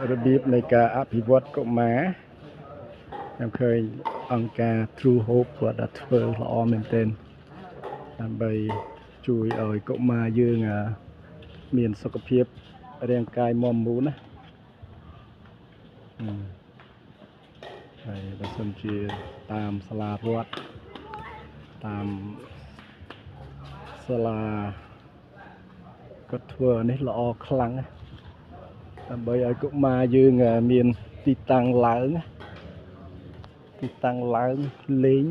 របៀបនៃការអភិវឌ្ឍកុមារខ្ញុំឃើញអង្គការ True Hope គាត់đãធ្វើល្អមែនទែនដើម្បីជួយឲ្យកុមារយើងមានសុខភាពរាងកាយមាំមួនណាហើយបើសិនជាតាមសាលារដ្ឋតាមសាលាគាត់ធ្វើនេះល្អខ្លាំងណាស់ដើម្បីឲ្យកុមារយើងមានទីតាំងឡើងលេង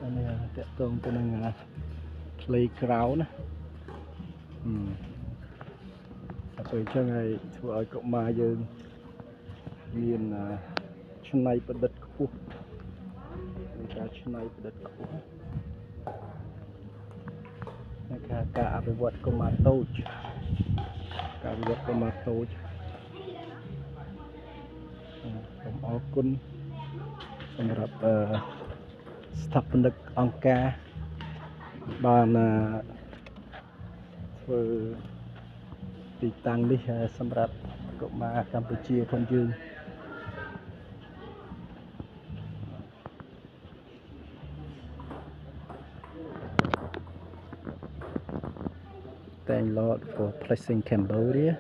អានេះតកតងទៅនឹង playground ណាតែអញ្ចឹងហើយធ្វើឲ្យកុមារយើងមានច្នៃប្រឌិតខ្ពស់មានការច្នៃប្រឌិតខ្ពស់ការអភិវឌ្ឍកុមារតូចសូមអរគុណសម្រាប់ស្ថាបនិកអង្គការបានធ្វើទីតាំងនេះសម្រាប់កុមារកម្ពុជាផងយើងThank Lord for blessing Cambodia